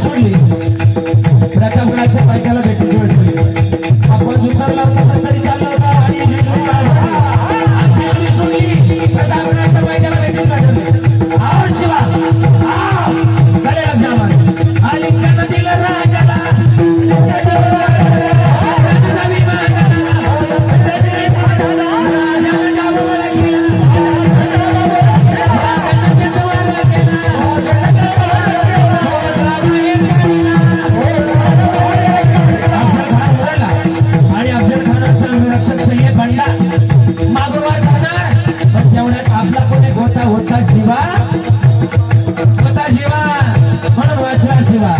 सोडली प्रतापगडाच्या पायथ्याला भेटीची वेळ ठेवली आपण उतरला होता तरी चाललं होता आणि जेजुरी सोडली प्रतापगडाच्या पायथ्याला भेटीची वेळ ठेवली आव शिवा आव गड्या जामा आणि त्यांना दिलं राजाला होता शिवा म्हणून वाचला शिवा